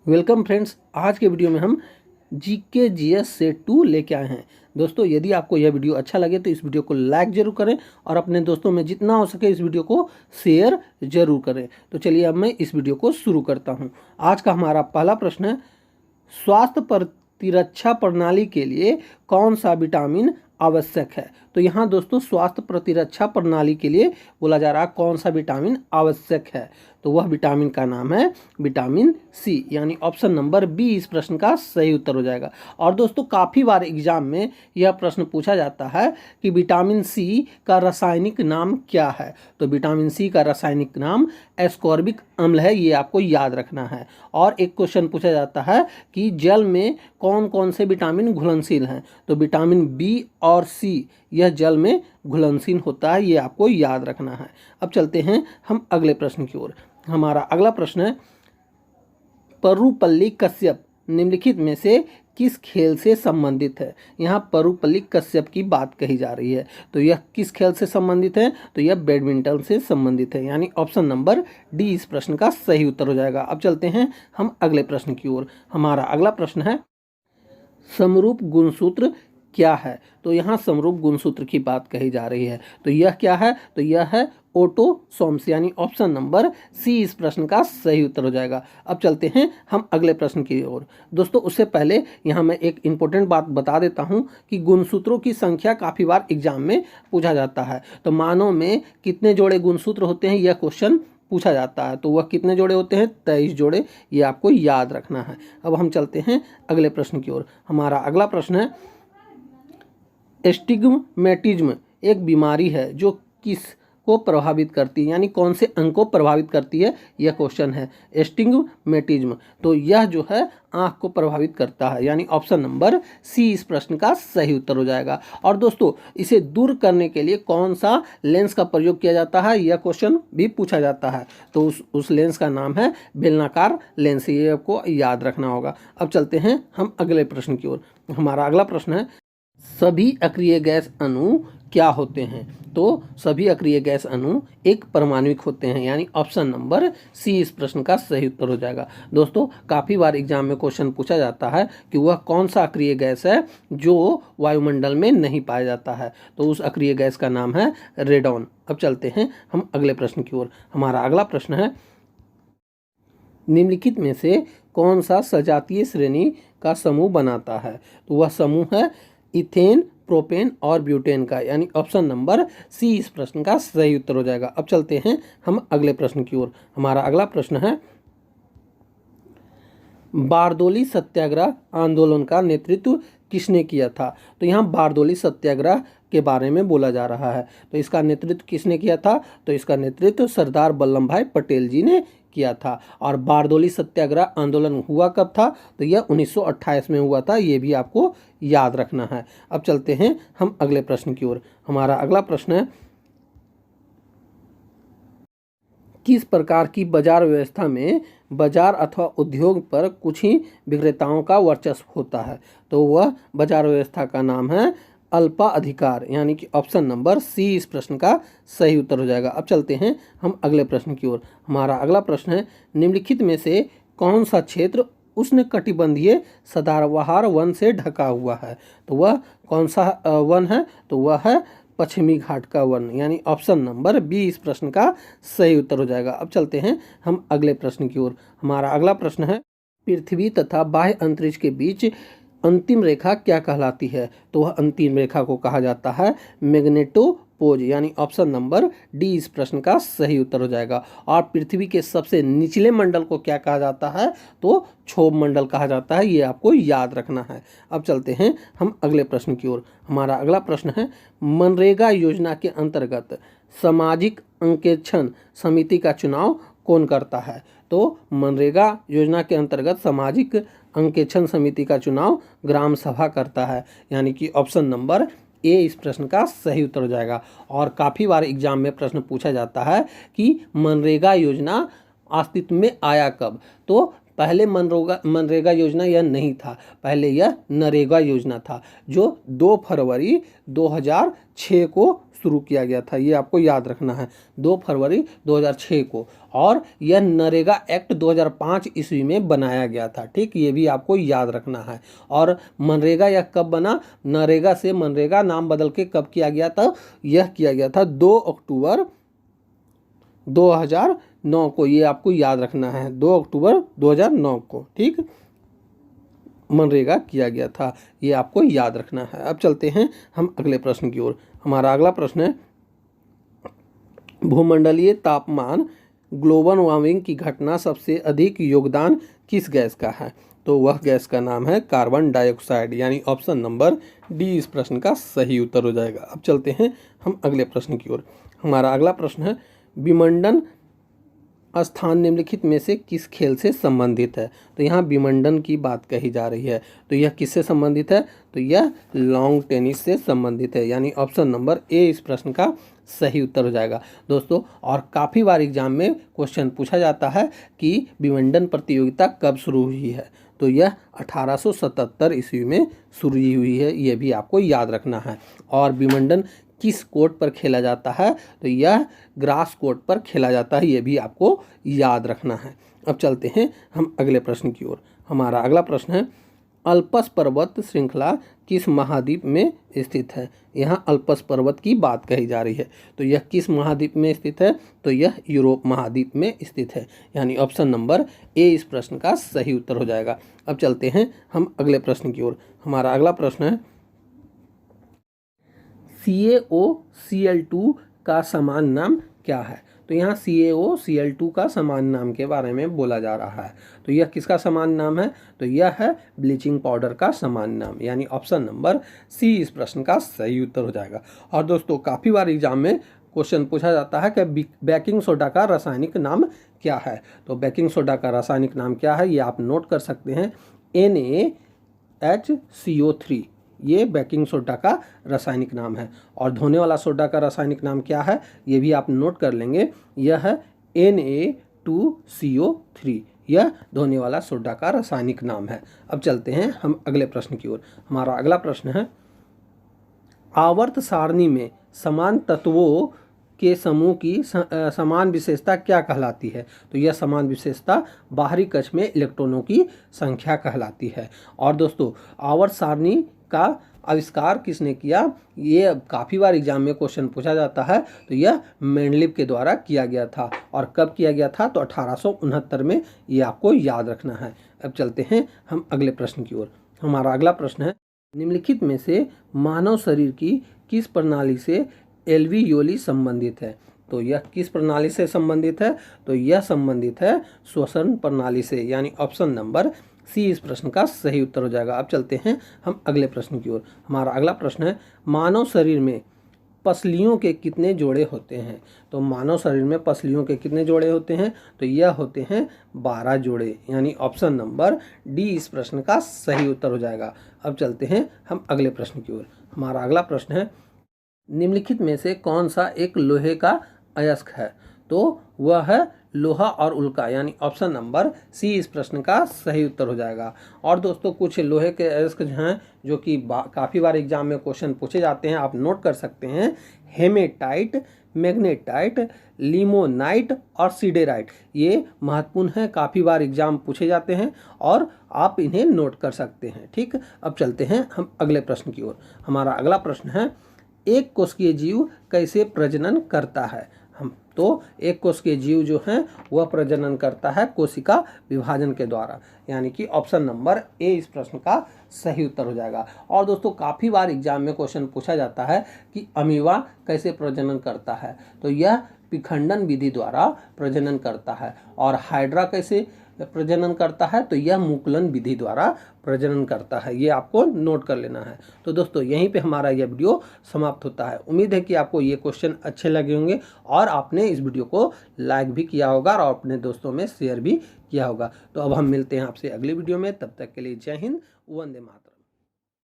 Welcome friends. आज के video में हम जीके जीएस सेट 2 लेके आए हैं। दोस्तों, यदि आपको यह वीडियो अच्छा लगे तो इस वीडियो को लाइक जरूर करें और अपने दोस्तों में जितना हो सके इस वीडियो को शेयर जरूर करें। तो चलिए अब मैं इस वीडियो को शुरू करता हूं। आज का हमारा पहला प्रश्न है, स्वास्थ्य प्रतिरक्षा प्रणाली के लिए कौन सा विटामिन आवश्यक है। तो यहाँ दोस्तों स्वास्थ्य प्रतिरक्षा प्रणाली के लिए बोला जा रहा है कौन सा विटामिन आवश्यक है, तो वह विटामिन का नाम है विटामिन सी, यानी ऑप्शन नंबर बी इस प्रश्न का सही उत्तर हो जाएगा। और दोस्तों काफ़ी बार एग्जाम में यह प्रश्न पूछा जाता है कि विटामिन सी का रासायनिक नाम क्या है। तो विटामिन सी का रासायनिक नाम एस्कॉर्बिक अम्ल है, ये आपको याद रखना है। और एक क्वेश्चन पूछा जाता है कि जल में कौन कौन से विटामिन घुलनशील हैं। तो विटामिन बी और सी यह जल में घुलनशील होता है, ये आपको याद रखना है। अब चलते हैं हम अगले प्रश्न की ओर। हमारा अगला प्रश्न है, परुपल्ली कश्यप निम्नलिखित में से किस खेल से संबंधित है। यहाँ परुपल्ली कश्यप की बात कही जा रही है, तो यह किस खेल से संबंधित है, तो यह बैडमिंटन से संबंधित है, यानी ऑप्शन नंबर डी इस प्रश्न का सही उत्तर हो जाएगा। अब चलते हैं हम अगले प्रश्न की ओर। हमारा अगला प्रश्न है, समरूप गुणसूत्र क्या है। तो यहाँ समरूप गुणसूत्र की बात कही जा रही है, तो यह क्या है, तो यह है ऑटोसोम्स, यानी ऑप्शन नंबर सी इस प्रश्न का सही उत्तर हो जाएगा। अब चलते हैं हम अगले प्रश्न की ओर। दोस्तों उससे पहले यहाँ मैं एक इंपॉर्टेंट बात बता देता हूँ कि गुणसूत्रों की संख्या काफ़ी बार एग्जाम में पूछा जाता है। तो मानव में कितने जोड़े गुणसूत्र होते हैं, यह क्वेश्चन पूछा जाता है। तो वह कितने जोड़े होते हैं, 23 जोड़े, ये आपको याद रखना है। अब हम चलते हैं अगले प्रश्न की ओर। हमारा अगला प्रश्न है, एस्टिग्मेटिज्म एक बीमारी है जो किस को प्रभावित करती है, यानी कौन से अंग को प्रभावित करती है, यह क्वेश्चन है। एस्टिग्मेटिज्म तो यह जो है आँख को प्रभावित करता है, यानी ऑप्शन नंबर सी इस प्रश्न का सही उत्तर हो जाएगा। और दोस्तों इसे दूर करने के लिए कौन सा लेंस का प्रयोग किया जाता है, यह क्वेश्चन भी पूछा जाता है। तो उस लेंस का नाम है बेलनाकार लेंस, ये आपको याद रखना होगा। अब चलते हैं हम अगले प्रश्न की ओर। हमारा अगला प्रश्न है, सभी अक्रिय गैस अणु क्या होते हैं। तो सभी अक्रिय गैस अणु एक परमाणुक होते हैं, यानी ऑप्शन नंबर सी इस प्रश्न का सही उत्तर हो जाएगा। दोस्तों काफ़ी बार एग्जाम में क्वेश्चन पूछा जाता है कि वह कौन सा अक्रिय गैस है जो वायुमंडल में नहीं पाया जाता है, तो उस अक्रिय गैस का नाम है रेडॉन। अब चलते हैं हम अगले प्रश्न की ओर। हमारा अगला प्रश्न है, निम्नलिखित में से कौन सा सजातीय श्रेणी का समूह बनाता है। तो वह समूह है इथेन, प्रोपेन और ब्यूटेन का, यानी ऑप्शन नंबर सी इस प्रश्न का सही उत्तर हो जाएगा। अब चलते हैं हम अगले प्रश्न की ओर। हमारा अगला प्रश्न है, बारदोली सत्याग्रह आंदोलन का नेतृत्व किसने किया था। तो यहाँ बारदोली सत्याग्रह के बारे में बोला जा रहा है, तो इसका नेतृत्व किसने किया था, तो इसका नेतृत्व सरदार वल्लभ भाई पटेल जी ने किया था। और बारदोली सत्याग्रह आंदोलन हुआ कब था, तो यह 1928 में हुआ था, ये भी आपको याद रखना है। अब चलते हैं हम अगले प्रश्न की ओर। हमारा अगला प्रश्न है, किस प्रकार की बाजार व्यवस्था में बाजार अथवा उद्योग पर कुछ ही विक्रेताओं का वर्चस्व होता है। तो वह बाजार व्यवस्था का नाम है अल्पा अधिकार, यानी कि ऑप्शन नंबर सी इस प्रश्न का सही उत्तर हो जाएगा। अब चलते हैं हम अगले प्रश्न की ओर। हमारा अगला प्रश्न है, निम्नलिखित में से कौन सा क्षेत्र उष्णकटिबंधीय सदाबहार वन से ढका हुआ है। तो वह कौन सा वन है, तो वह है पश्चिमी घाट का वन, यानी ऑप्शन नंबर बी इस प्रश्न का सही उत्तर हो जाएगा। अब चलते हैं हम अगले प्रश्न की ओर। हमारा अगला प्रश्न है, पृथ्वी तथा बाह्य अंतरिक्ष के बीच अंतिम रेखा क्या कहलाती है। तो वह अंतिम रेखा को कहा जाता है मैग्नेटोपोज, यानी ऑप्शन नंबर डी इस प्रश्न का सही उत्तर हो जाएगा। और पृथ्वी के सबसे निचले मंडल को क्या कहा जाता है, तो क्षोभ मंडल कहा जाता है, ये आपको याद रखना है। अब चलते हैं हम अगले प्रश्न की ओर। हमारा अगला प्रश्न है, मनरेगा योजना के अंतर्गत सामाजिक अंकेक्षण समिति का चुनाव कौन करता है। तो मनरेगा योजना के अंतर्गत सामाजिक अंकेक्षण समिति का चुनाव ग्राम सभा करता है, यानी कि ऑप्शन नंबर ए इस प्रश्न का सही उत्तर हो जाएगा। और काफ़ी बार एग्जाम में प्रश्न पूछा जाता है कि मनरेगा योजना अस्तित्व में आया कब। तो पहले मनरेगा योजना यह नहीं था, पहले यह नरेगा योजना था, जो 2 फरवरी 2006 को शुरू किया गया था, ये आपको याद रखना है, 2 फरवरी 2006 को। और यह नरेगा एक्ट 2005 ईस्वी में बनाया गया था, ठीक, ये भी आपको याद रखना है। और मनरेगा यह कब बना, नरेगा से मनरेगा नाम बदल के कब किया गया था, यह किया गया था 2 अक्टूबर 2009 को, ये आपको याद रखना है, 2 अक्टूबर 2009 को, ठीक, मनरेगा किया गया था, ये आपको याद रखना है। अब चलते हैं हम अगले प्रश्न की ओर। हमारा अगला प्रश्न है, भूमंडलीय तापमान ग्लोबल वार्मिंग की घटना सबसे अधिक योगदान किस गैस का है? तो वह गैस का नाम है कार्बन डाइऑक्साइड, यानी ऑप्शन नंबर डी इस प्रश्न का सही उत्तर हो जाएगा। अब चलते हैं हम अगले प्रश्न की ओर। हमारा अगला प्रश्न है, विमंडन स्थान निम्नलिखित में से किस खेल से संबंधित है? तो यहाँ विमंडन की बात कही जा रही है, तो यह किससे संबंधित है? तो यह लॉन्ग टेनिस से संबंधित है, यानी ऑप्शन नंबर ए इस प्रश्न का सही उत्तर हो जाएगा दोस्तों। और काफ़ी बार एग्जाम में क्वेश्चन पूछा जाता है कि विमंडन प्रतियोगिता कब शुरू हुई है? तो यह 1877 ईस्वी में शुरू हुई है, यह भी आपको याद रखना है। और विमंडन किस कोर्ट पर खेला जाता है? तो यह ग्रास कोर्ट पर खेला जाता है, यह भी आपको याद रखना है। अब चलते हैं हम अगले प्रश्न की ओर। हमारा अगला प्रश्न है, अल्पस पर्वत श्रृंखला किस महाद्वीप में स्थित है? यहाँ अल्पस पर्वत की बात कही जा रही है, तो यह किस महाद्वीप में स्थित है? तो यह यूरोप महाद्वीप में स्थित है, यानी ऑप्शन नंबर ए इस प्रश्न का सही उत्तर हो जाएगा। अब चलते हैं हम अगले प्रश्न की ओर। हमारा अगला प्रश्न है, CaOCl2 का समान नाम क्या है? तो यहाँ CaOCl2 का समान नाम के बारे में बोला जा रहा है, तो यह किसका समान नाम है? तो यह है ब्लीचिंग पाउडर का समान नाम, यानी ऑप्शन नंबर सी इस प्रश्न का सही उत्तर हो जाएगा। और दोस्तों काफ़ी बार एग्जाम में क्वेश्चन पूछा जाता है कि बेकिंग सोडा का रासायनिक नाम क्या है? तो बेकिंग सोडा का रासायनिक नाम क्या है, ये आप नोट कर सकते हैं, NaHCO3, ये बेकिंग सोडा का रासायनिक नाम है। और धोने वाला सोडा का रासायनिक नाम क्या है, ये भी आप नोट कर लेंगे, यह है Na2CO3, यह धोने वाला सोडा का रासायनिक नाम है। अब चलते हैं हम अगले प्रश्न की ओर। हमारा अगला प्रश्न है, आवर्त सारणी में समान तत्वों के समूह की समान विशेषता क्या कहलाती है? तो यह समान विशेषता बाहरी कक्ष में इलेक्ट्रॉनों की संख्या कहलाती है। और दोस्तों आवर्त सारणी का आविष्कार किसने किया? ये काफ़ी बार एग्जाम में क्वेश्चन पूछा जाता है, तो यह मेंडलीव के द्वारा किया गया था। और कब किया गया था? तो 1869 में, ये आपको याद रखना है। अब चलते हैं हम अगले प्रश्न की ओर। हमारा अगला प्रश्न है, निम्नलिखित में से मानव शरीर की किस प्रणाली से एल्वियोली संबंधित है? तो यह किस प्रणाली से संबंधित है? तो यह संबंधित है श्वसन प्रणाली से, यानी ऑप्शन नंबर सी इस प्रश्न का सही उत्तर हो जाएगा। अब चलते हैं हम अगले प्रश्न की ओर। हमारा अगला प्रश्न है, मानव शरीर में पसलियों के कितने जोड़े होते हैं? तो मानव शरीर में पसलियों के कितने जोड़े होते हैं? तो यह होते हैं 12 जोड़े, यानी ऑप्शन नंबर डी इस प्रश्न का सही उत्तर हो जाएगा। अब चलते हैं हम अगले प्रश्न की ओर। हमारा अगला प्रश्न है, निम्नलिखित में से कौन सा एक लोहे का अयस्क है? तो वह है लोहा और उल्का, यानी ऑप्शन नंबर सी इस प्रश्न का सही उत्तर हो जाएगा। और दोस्तों कुछ लोहे के अयस्क जो हैं, जो कि काफ़ी बार एग्जाम में क्वेश्चन पूछे जाते हैं, आप नोट कर सकते हैं, हेमेटाइट, मैग्नेटाइट, लिमोनाइट और सिडेराइट, ये महत्वपूर्ण है, काफ़ी बार एग्जाम पूछे जाते हैं और आप इन्हें नोट कर सकते हैं, ठीक। अब चलते हैं हम अगले प्रश्न की ओर। हमारा अगला प्रश्न है, एक कोशिकीय जीव कैसे प्रजनन करता है? तो एक कोशिकीय जीव जो है वह प्रजनन करता है कोशिका विभाजन के द्वारा, यानी कि ऑप्शन नंबर ए इस प्रश्न का सही उत्तर हो जाएगा। और दोस्तों काफ़ी बार एग्जाम में क्वेश्चन पूछा जाता है कि अमीबा कैसे प्रजनन करता है? तो यह विखंडन विधि द्वारा प्रजनन करता है। और हाइड्रा कैसे प्रजनन करता है? तो यह मुकुलन विधि द्वारा प्रजनन करता है, ये आपको नोट कर लेना है। तो दोस्तों यहीं पे हमारा यह वीडियो समाप्त होता है। उम्मीद है कि आपको ये क्वेश्चन अच्छे लगे होंगे और आपने इस वीडियो को लाइक भी किया होगा और अपने दोस्तों में शेयर भी किया होगा। तो अब हम मिलते हैं आपसे अगली वीडियो में, तब तक के लिए जय हिंद, वंदे मातरम।